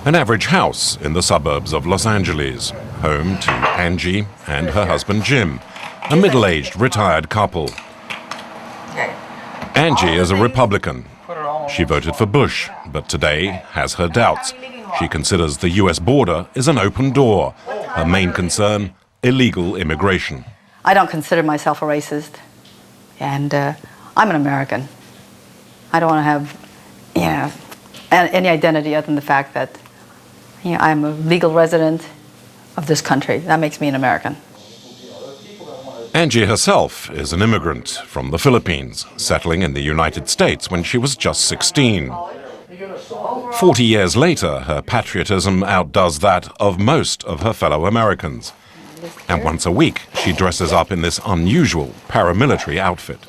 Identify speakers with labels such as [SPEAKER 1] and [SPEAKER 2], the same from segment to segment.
[SPEAKER 1] An average house in the suburbs of Los Angeles, home to Angie and her husband Jim, a middle-aged retired couple. Angie is a Republican. She voted for Bush, but today has her doubts. She considers the US border is an open door. Her main concern, illegal immigration.
[SPEAKER 2] I don't consider myself a racist, and I'm an American. I don't want to have, any identity other than the fact that, I'm a legal resident of this country. That makes me an American.
[SPEAKER 1] Angie herself is an immigrant from the Philippines, settling in the United States when she was just 16. 40 years later, her patriotism outdoes that of most of her fellow Americans. And once a week, she dresses up in this unusual paramilitary outfit.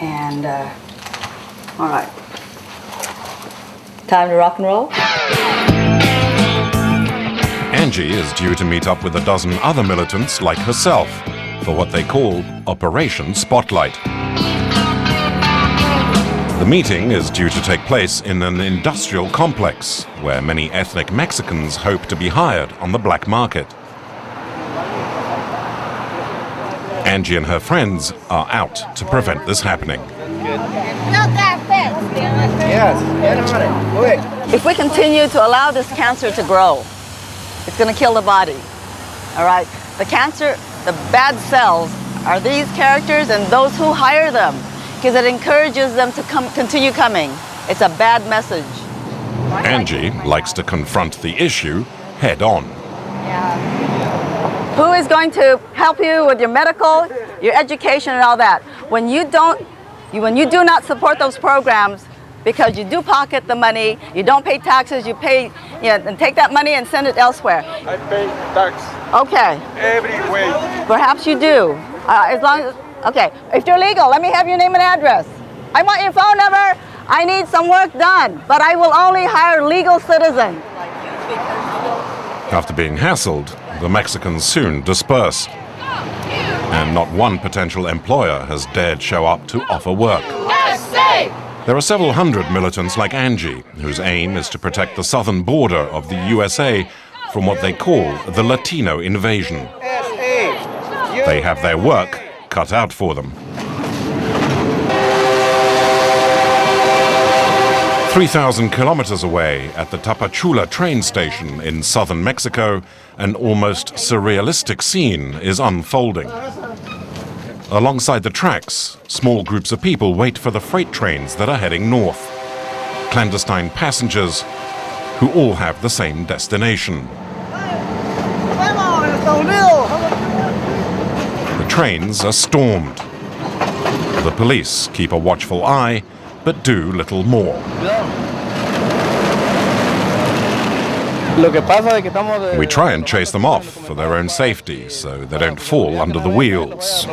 [SPEAKER 2] And, all right. Time to rock and roll?
[SPEAKER 1] Angie is due to meet up with a dozen other militants like herself for what they call Operation Spotlight. The meeting is due to take place in an industrial complex where many ethnic Mexicans hope to be hired on the black market. Angie and her friends are out to prevent this happening.
[SPEAKER 2] If we continue to allow this cancer to grow, it's going to kill the body. All right? The cancer, the bad cells are these characters and those who hire them, because it encourages them to continue coming. It's a bad message.
[SPEAKER 1] Angie likes to confront the issue head on.
[SPEAKER 2] Who is going to help you with your medical, your education, and all that? When you do not support those programs, because you do pocket the money, you don't pay taxes, you pay, and take that money and send it elsewhere.
[SPEAKER 3] I pay tax.
[SPEAKER 2] Okay.
[SPEAKER 3] Every way.
[SPEAKER 2] Perhaps you do. As long as, okay. If you're legal, let me have your name and address. I want your phone number. I need some work done, but I will only hire legal citizens.
[SPEAKER 1] After being hassled, the Mexicans soon disperse. And not one potential employer has dared show up to offer work. There are several hundred militants like Angie, whose aim is to protect the southern border of the USA from what they call the Latino invasion. They have their work cut out for them. 3,000 kilometers away at the Tapachula train station in southern Mexico, an almost surrealistic scene is unfolding. Alongside the tracks, small groups of people wait for the freight trains that are heading north. Clandestine passengers who all have the same destination. The trains are stormed. The police keep a watchful eye, but do little more. We try and chase them off for their own safety, so they don't fall under the wheels.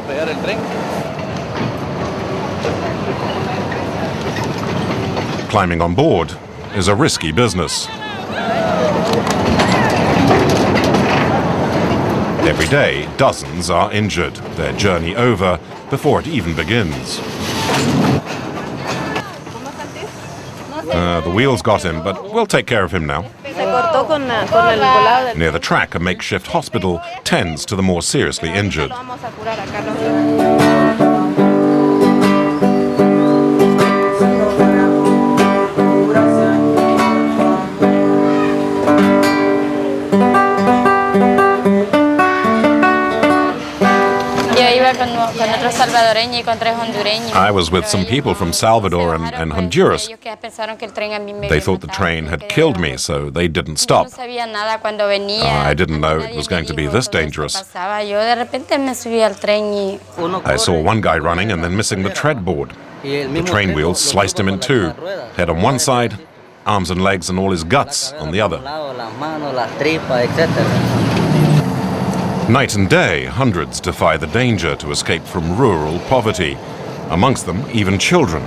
[SPEAKER 1] Climbing on board is a risky business. Every day, dozens are injured, their journey over before it even begins. The wheels got him, but we'll take care of him now. Near the track, a makeshift hospital tends to the more seriously injured. I was with some people from Salvador and Honduras. They thought the train had killed me, so they didn't stop. I didn't know it was going to be this dangerous. I saw one guy running and then missing the tread board. The train wheels sliced him in two, head on one side, arms and legs and all his guts on the other. Night and day, hundreds defy the danger to escape from rural poverty, amongst them even children.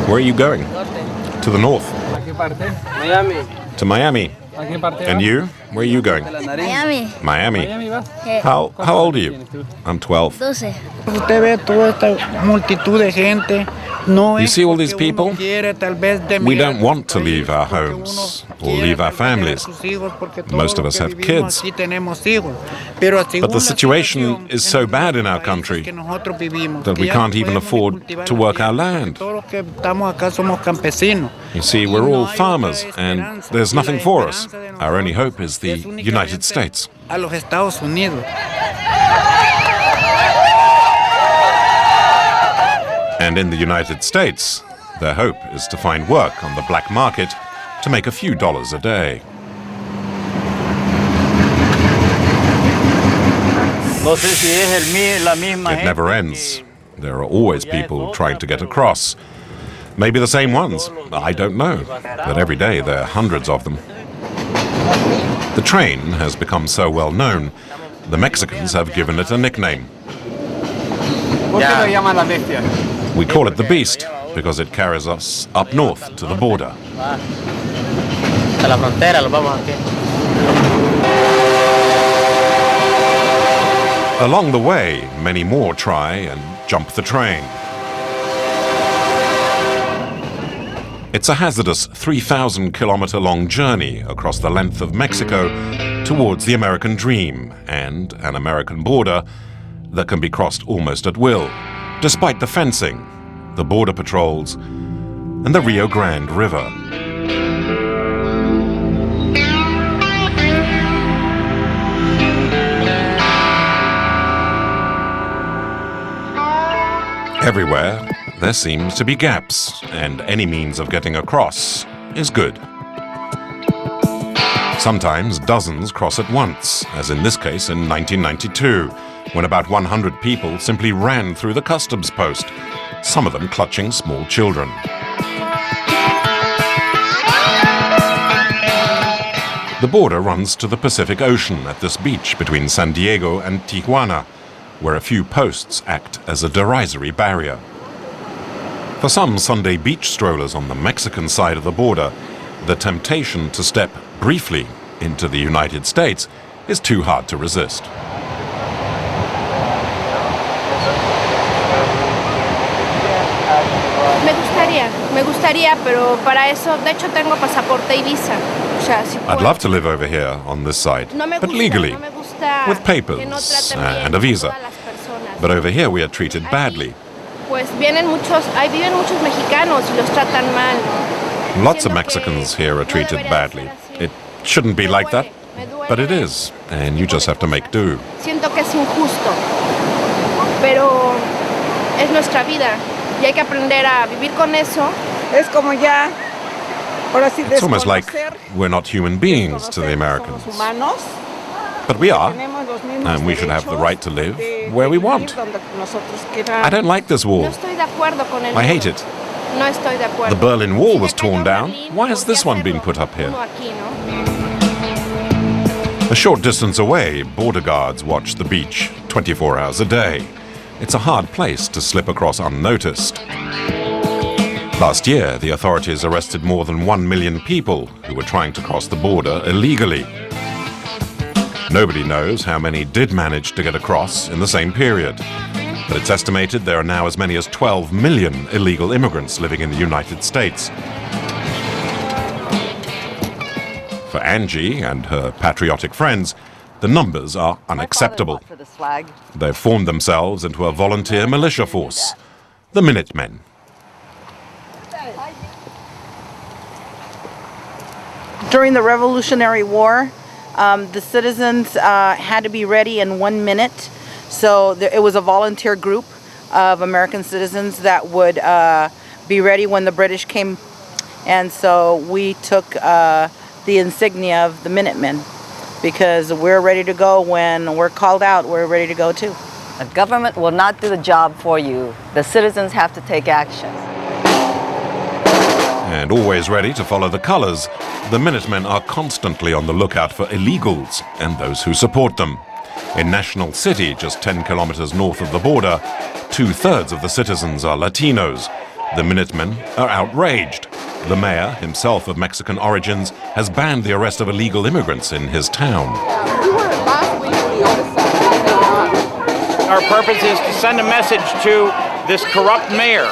[SPEAKER 1] Where are you going? To the north. To Miami. And you? Where are you going?
[SPEAKER 4] Miami.
[SPEAKER 1] Miami. How old are you? I'm 12.
[SPEAKER 4] Usted
[SPEAKER 5] ve toda esta multitud de gente
[SPEAKER 1] You see all these people? We don't want to leave our homes or leave our families. Most of us have kids. But the situation is so bad in our country that we can't even afford to work our land. You see, we're all farmers and there's nothing for us. Our only hope is the United States. And in the United States, their hope is to find work on the black market to make a few dollars a day. It never ends. There are always people trying to get across. Maybe the same ones, I don't know. But every day there are hundreds of them. The train has become so well known, the Mexicans have given it a nickname. We call it the Beast because it carries us up north to the border. Along the way, many more try and jump the train. It's a hazardous 3,000-kilometer-long journey across the length of Mexico towards the American dream and an American border that can be crossed almost at will, despite the fencing, the border patrols, and the Rio Grande River. Everywhere, there seems to be gaps, and any means of getting across is good. Sometimes dozens cross at once, as in this case in 1992, when about 100 people simply ran through the customs post, some of them clutching small children. The border runs to the Pacific Ocean at this beach between San Diego and Tijuana, where a few posts act as a derisory barrier. For some Sunday beach strollers on the Mexican side of the border, the temptation to step briefly into the United States is too hard to resist.
[SPEAKER 4] Me gustaría, pero para eso, de hecho, tengo pasaporte y visa.
[SPEAKER 1] I'd love to live over here on this side, but legally, with papers and a visa. But over here we are treated badly.
[SPEAKER 4] Viven muchos mexicanos y los tratan mal.
[SPEAKER 1] Lots of Mexicans here are treated badly. It shouldn't be like that, but it is, and you just have to make do.
[SPEAKER 4] Siento que es injusto, pero es nuestra vida y hay que aprender a vivir con eso.
[SPEAKER 5] Es como ya, ahora sí,
[SPEAKER 1] it's almost like we're not human beings to the Americans. But we are, and we should have the right to live where we want. I don't like this wall. I hate it. The Berlin Wall was torn down. Why has this one been put up here? A short distance away, border guards watch the beach 24 hours a day. It's a hard place to slip across unnoticed. Last year, the authorities arrested more than 1 million people who were trying to cross the border illegally. Nobody knows how many did manage to get across in the same period, but it's estimated there are now as many as 12 million illegal immigrants living in the United States. For Angie and her patriotic friends, the numbers are unacceptable. They've formed themselves into a volunteer militia force, the Minutemen.
[SPEAKER 5] During the Revolutionary War, the citizens had to be ready in 1 minute. So it was a volunteer group of American citizens that would be ready when the British came. And so we took the insignia of the Minutemen because we're ready to go when we're called out. We're ready to go too.
[SPEAKER 2] The government will not do the job for you. The citizens have to take action.
[SPEAKER 1] And always ready to follow the colors, the Minutemen are constantly on the lookout for illegals and those who support them. In National City, just 10 kilometers north of the border, 2/3 of the citizens are Latinos. The Minutemen are outraged. The mayor, himself of Mexican origins, has banned the arrest of illegal immigrants in his town.
[SPEAKER 6] Our purpose is to send a message to this corrupt mayor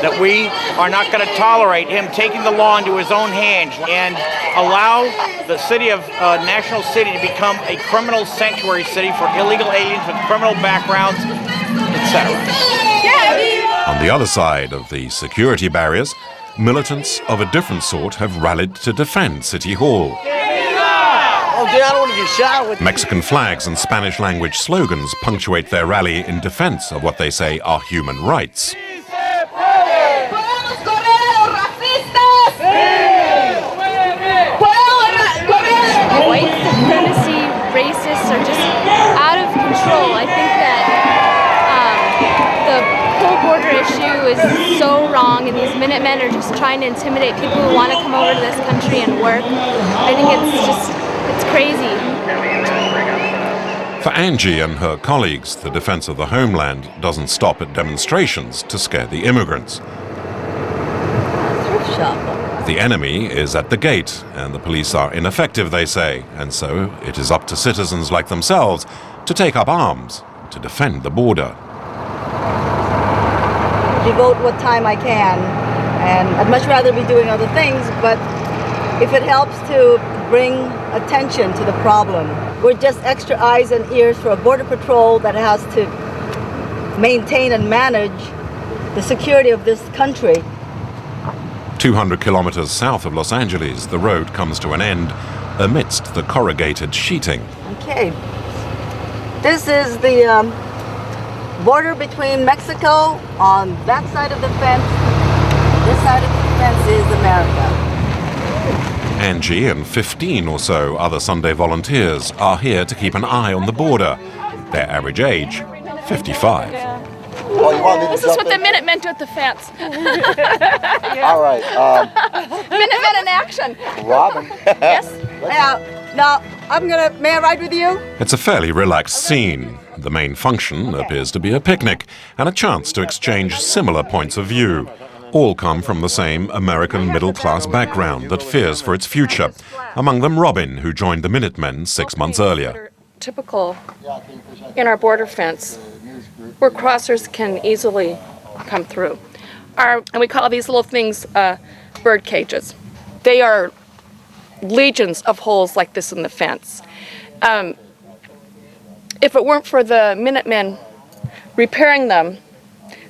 [SPEAKER 6] that we are not going to tolerate him taking the law into his own hands and allow the city of National City to become a criminal sanctuary city for illegal aliens with criminal backgrounds, etc.
[SPEAKER 1] On the other side of the security barriers, militants of a different sort have rallied to defend City Hall. Mexican flags and Spanish-language slogans punctuate their rally in defense of what they say are human rights.
[SPEAKER 4] White supremacy, racists are just out of control. I think that the whole border issue is so wrong, and these Minutemen are just trying to intimidate people who want to come over to this country and work. I think it's crazy.
[SPEAKER 1] For Angie and her colleagues, the defense of the homeland doesn't stop at demonstrations to scare the immigrants.
[SPEAKER 2] Thrift shop.
[SPEAKER 1] The enemy is at the gate, and the police are ineffective, they say, and so it is up to citizens like themselves to take up arms to defend the border.
[SPEAKER 2] Devote what time I can, and I'd much rather be doing other things, but if it helps to bring attention to the problem, we're just extra eyes and ears for a border patrol that has to maintain and manage the security of this country.
[SPEAKER 1] 200 kilometers south of Los Angeles, the road comes to an end amidst the corrugated sheeting.
[SPEAKER 2] Okay, this is the border between Mexico on that side of the fence. This side of the fence is America.
[SPEAKER 1] Angie and 15 or so other Sunday volunteers are here to keep an eye on the border. Their average age, 55.
[SPEAKER 4] This is what the Minutemen do at the fence.
[SPEAKER 3] All right.
[SPEAKER 4] Minutemen in action.
[SPEAKER 3] Robin.
[SPEAKER 4] Yes?
[SPEAKER 2] Now, may I ride with you?
[SPEAKER 1] It's a fairly relaxed scene. The main function appears to be a picnic and a chance to exchange similar points of view. All come from the same American middle-class background that fears for its future. Among them Robin, who joined the Minutemen 6 months earlier.
[SPEAKER 7] Typical in our border fence, where crossers can easily come through. And we call these little things bird cages. They are legions of holes like this in the fence. If it weren't for the Minutemen repairing them,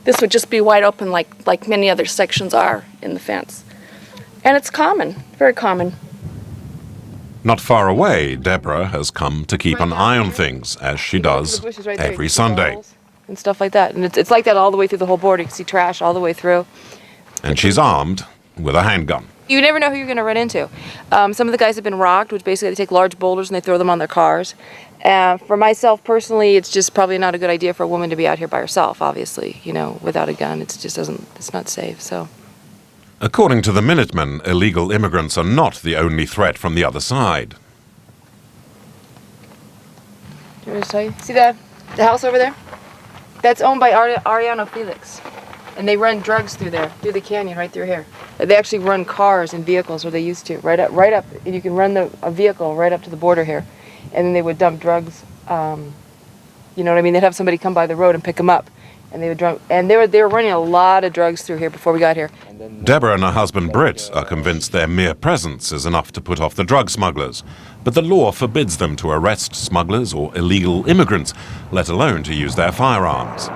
[SPEAKER 7] this would just be wide open like many other sections are in the fence. And it's common, very common.
[SPEAKER 1] Not far away, Deborah has come to keep an eye on things, as she does every Sunday.
[SPEAKER 7] And stuff like that. And it's like that all the way through the whole border. You can see trash all the way through.
[SPEAKER 1] And she's armed with a handgun.
[SPEAKER 7] You never know who you're going to run into. Some of the guys have been rocked, which basically they take large boulders and they throw them on their cars. For myself personally, it's just probably not a good idea for a woman to be out here by herself, obviously. You know, without a gun, it's not safe, so.
[SPEAKER 1] According to the Minutemen, illegal immigrants are not the only threat from the other side.
[SPEAKER 7] Do you want me to tell you? See the house over there? That's owned by Ariano Felix. And they run drugs through there, through the canyon, right through here. They actually run cars and vehicles, or they used to, right up. And you can run a vehicle right up to the border here. And then they would dump drugs, you know what I mean? They'd have somebody come by the road and pick them up. And they would dump, and they were running a lot of drugs through here before we got here.
[SPEAKER 1] Deborah and her husband Britt are convinced their mere presence is enough to put off the drug smugglers. But the law forbids them to arrest smugglers or illegal immigrants, let alone to use their firearms.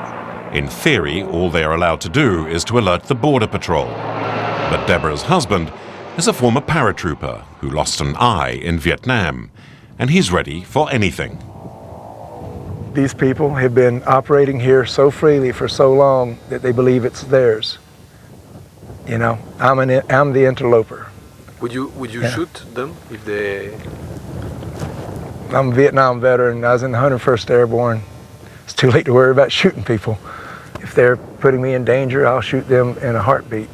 [SPEAKER 1] In theory, all they are allowed to do is to alert the Border Patrol. But Deborah's husband is a former paratrooper who lost an eye in Vietnam, and he's ready for anything.
[SPEAKER 8] These people have been operating here so freely for so long that they believe it's theirs. You know, I'm the interloper.
[SPEAKER 9] Would you shoot them if they?
[SPEAKER 8] I'm a Vietnam veteran. I was in the 101st Airborne. It's too late to worry about shooting people. If they're putting me in danger, I'll shoot them in a heartbeat.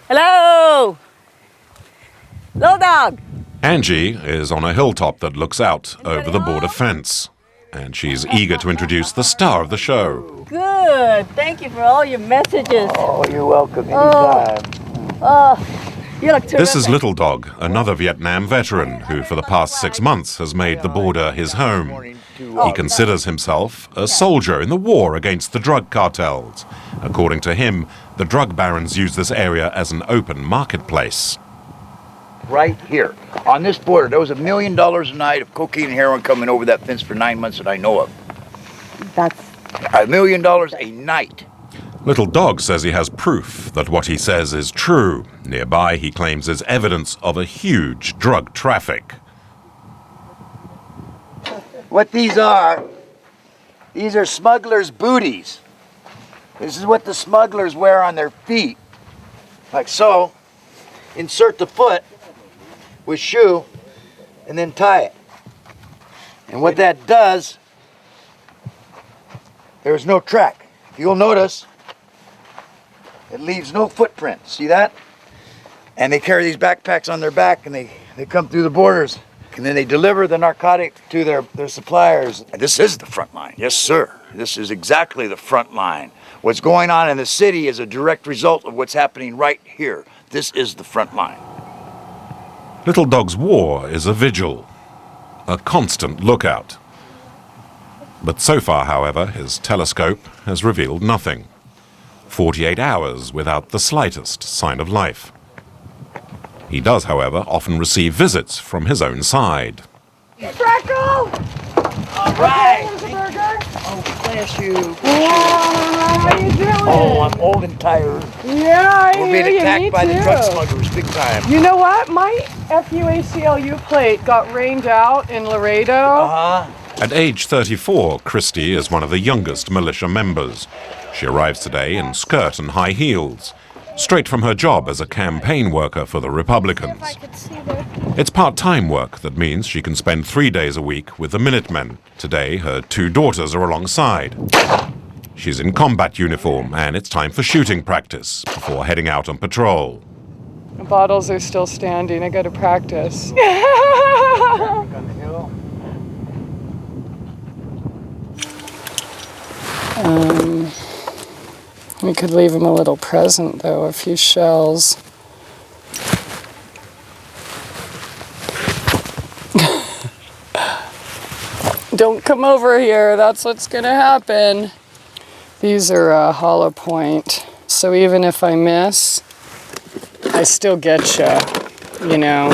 [SPEAKER 2] Hello! Little dog!
[SPEAKER 1] Angie is on a hilltop that looks out over the border fence, and she's eager to introduce the star of the show.
[SPEAKER 2] Good. Thank you for all your messages.
[SPEAKER 8] Oh, you're welcome. Anytime.
[SPEAKER 2] You look terrific.
[SPEAKER 1] This is Little Dog, another Vietnam veteran who for the past 6 months has made the border his home. He considers himself a soldier in the war against the drug cartels. According to him, the drug barons use this area as an open marketplace.
[SPEAKER 3] Right here, on this border, there was $1 million a night of cocaine and heroin coming over that fence for 9 months that I know of.
[SPEAKER 2] That's
[SPEAKER 3] $1 million a night.
[SPEAKER 1] Little Dog says he has proof that what he says is true. Nearby, he claims is evidence of a huge drug traffic.
[SPEAKER 3] What these are smugglers' booties. This is what the smugglers wear on their feet. Like so. Insert the foot with shoe and then tie it. And what that does, there's no track. You'll notice it leaves no footprint. See that? And they carry these backpacks on their back and they come through the borders. And then they deliver the narcotic to their suppliers. And this is the front line. Yes, sir. This is exactly the front line. What's going on in the city is a direct result of what's happening right here. This is the front line.
[SPEAKER 1] Little Dog's war is a vigil, a constant lookout. But so far, however, his telescope has revealed nothing. 48 hours without the slightest sign of life. He does, however, often receive visits from his own side.
[SPEAKER 5] Freckle!
[SPEAKER 3] All right.
[SPEAKER 5] Here's a burger.
[SPEAKER 3] Oh, bless you.
[SPEAKER 5] How you doing?
[SPEAKER 3] Oh, I'm old and tired.
[SPEAKER 5] Yeah, I
[SPEAKER 3] We're
[SPEAKER 5] hear
[SPEAKER 3] being
[SPEAKER 5] you.
[SPEAKER 3] attacked
[SPEAKER 5] Me
[SPEAKER 3] by the
[SPEAKER 5] too.
[SPEAKER 3] drug smugglers big time.
[SPEAKER 5] You know what? My FUACLU plate got rained out in Laredo.
[SPEAKER 3] Uh-huh.
[SPEAKER 1] At age 34, Christie is one of the youngest militia members. She arrives today in skirt and high heels, straight from her job as a campaign worker for the Republicans. It's part-time work that means she can spend 3 days a week with the Minutemen. Today, her 2 daughters are alongside. She's in combat uniform, and it's time for shooting practice before heading out on patrol.
[SPEAKER 5] The bottles are still standing. I got to practice. We could leave him a little present, though, a few shells. Don't come over here, that's what's gonna happen. These are hollow point, so even if I miss, I still get you know.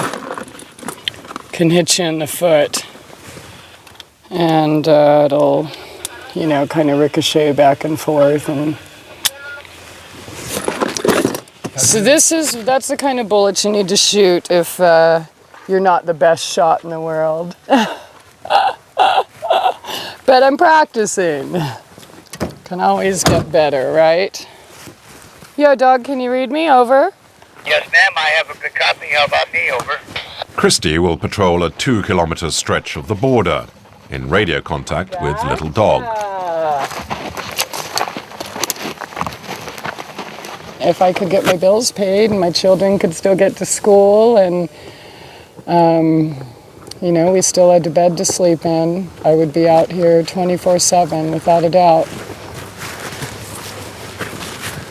[SPEAKER 5] Can hit you in the foot. And it'll, you know, kind of ricochet back and forth. And so that's the kind of bullet you need to shoot if you're not the best shot in the world. But I'm practicing. Can always get better, right? Yo, dog, can you read me? Over.
[SPEAKER 3] Yes, ma'am, I have a good copy. How about me? Over.
[SPEAKER 1] Christie will patrol a 2-kilometer stretch of the border in radio contact with Little Dog.
[SPEAKER 5] If I could get my bills paid and my children could still get to school and, you know, we still had a bed to sleep in, I would be out here 24/7 without a doubt.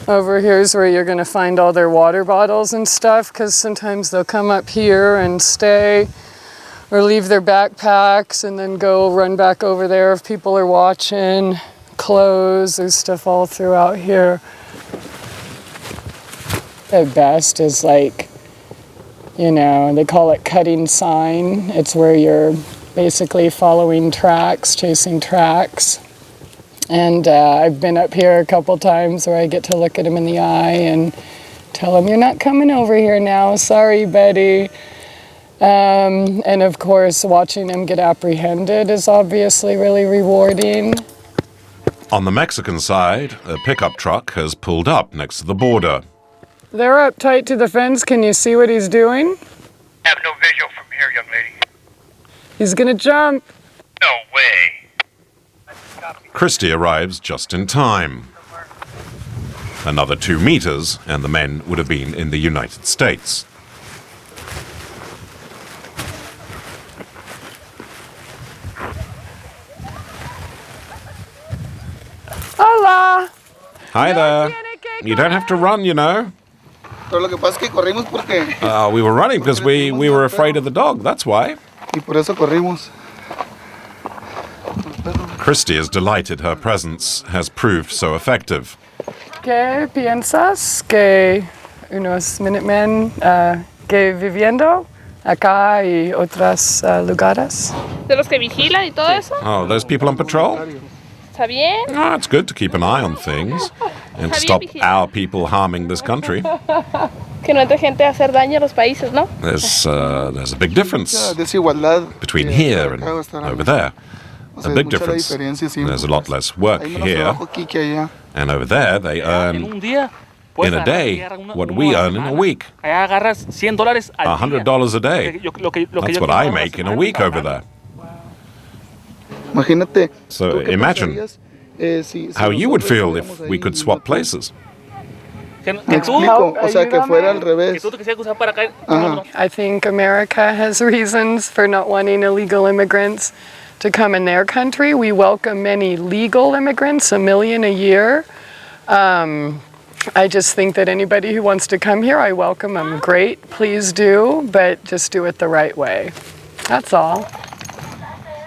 [SPEAKER 5] Over here's where you're going to find all their water bottles and stuff, because sometimes they'll come up here and stay or leave their backpacks and then go run back over there if people are watching. Clothes, there's stuff all throughout here. The best is like, you know, they call it cutting sign. It's where you're basically following tracks, chasing tracks. And I've been up here a couple times where I get to look at him in the eye and tell him, you're not coming over here now, sorry, Betty. And of course, watching him get apprehended is obviously really rewarding.
[SPEAKER 1] On the Mexican side, a pickup truck has pulled up next to the border.
[SPEAKER 5] They're up tight to the fence. Can you see what he's doing?
[SPEAKER 3] I have no visual from here, young lady.
[SPEAKER 5] He's gonna jump.
[SPEAKER 3] No way.
[SPEAKER 1] Christie arrives just in time. Another 2 meters, and the men would have been in the United States.
[SPEAKER 5] Hola!
[SPEAKER 1] Hi there. You don't have to run, you know.
[SPEAKER 10] Pero lo que pasa es que corrimos porque
[SPEAKER 1] We were running because we were afraid of the dog, that's why.
[SPEAKER 10] y por eso corrimos.
[SPEAKER 1] Christie is delighted her presence has proved so effective.
[SPEAKER 11] ¿Qué piensas que unos Minutemen que viviendo acá y otros lugares?
[SPEAKER 4] De los que vigilan y todo eso.
[SPEAKER 1] Oh, those people on patrol?
[SPEAKER 4] ¿Está bien?
[SPEAKER 1] Oh, it's good to keep an eye on things and stop our people harming this country.
[SPEAKER 4] Que no entre gente a hacer daño a los países, ¿no?
[SPEAKER 1] There's a big difference
[SPEAKER 10] desigualdad
[SPEAKER 1] between here and over there. A big difference. There's a lot less work here, and over there they earn in a day what we earn in a week. $100 a day. That's what I make in a week over there. So imagine how you would feel if we could swap places.
[SPEAKER 11] I think America has reasons for not wanting illegal immigrants to come in their country. We welcome many legal immigrants, 1 million a year. I just think that anybody who wants to come here, I welcome them. Great, please do, but just do it the right way. That's all.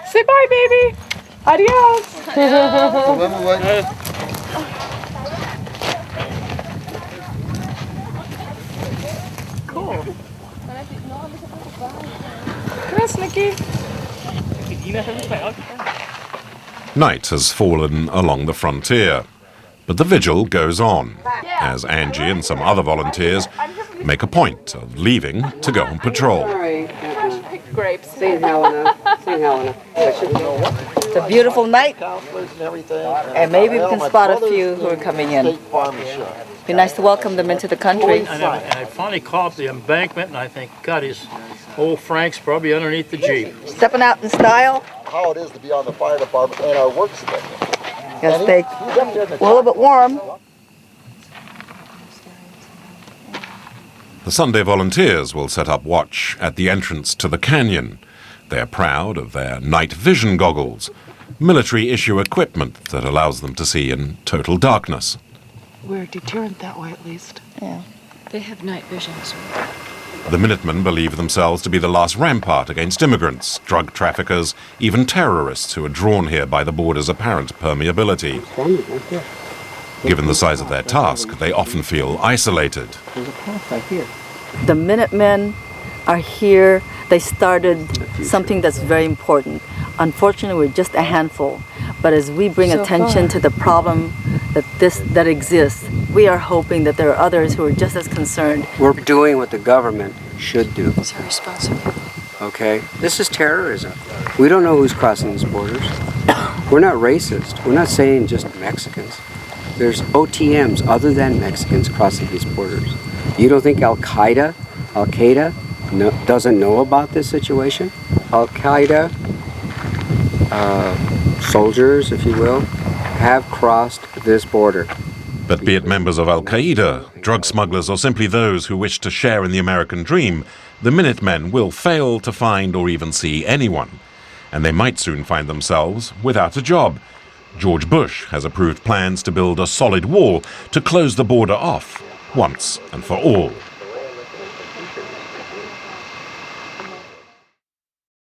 [SPEAKER 11] Say bye, baby. Adios. Cool. Yes, Nikki.
[SPEAKER 1] Night has fallen along the frontier, but the vigil goes on, as Angie and some other volunteers make a point of leaving to go on patrol.
[SPEAKER 4] Grapes.
[SPEAKER 2] St. Helena. It's a beautiful night, and maybe we can spot a few who are coming in. Be nice to welcome them into the country.
[SPEAKER 12] And I finally caught the embankment, and I think, God, his old Frank's probably underneath the Jeep.
[SPEAKER 2] Stepping out in style.
[SPEAKER 13] How it is to be on the fire department and our work today.
[SPEAKER 2] Gotta stay a little bit warm.
[SPEAKER 1] The Sunday volunteers will set up watch at the entrance to the canyon. They're proud of their night vision goggles, military-issue equipment that allows them to see in total darkness.
[SPEAKER 5] We're deterrent that way, at least.
[SPEAKER 2] Yeah.
[SPEAKER 7] They have night vision as well.
[SPEAKER 1] The Minutemen believe themselves to be the last rampart against immigrants, drug traffickers, even terrorists who are drawn here by the border's apparent permeability. Given the size of their task, they often feel isolated.
[SPEAKER 2] The Minutemen are here. They started something that's very important. Unfortunately, we're just a handful. But as we bring attention to the problem that exists, we are hoping that there are others who are just as concerned.
[SPEAKER 14] We're doing what the government should do.
[SPEAKER 7] It's irresponsible.
[SPEAKER 14] Okay? This is terrorism. We don't know who's crossing these borders. We're not racist. We're not saying just Mexicans. There's OTMs other than Mexicans crossing these borders. You don't think Al-Qaeda doesn't know about this situation? Al-Qaeda, soldiers, if you will, have crossed this border.
[SPEAKER 1] But be it members of Al-Qaeda, drug smugglers, or simply those who wish to share in the American dream, the Minutemen will fail to find or even see anyone. And they might soon find themselves without a job. George Bush has approved plans to build a solid wall to close the border off once and for all.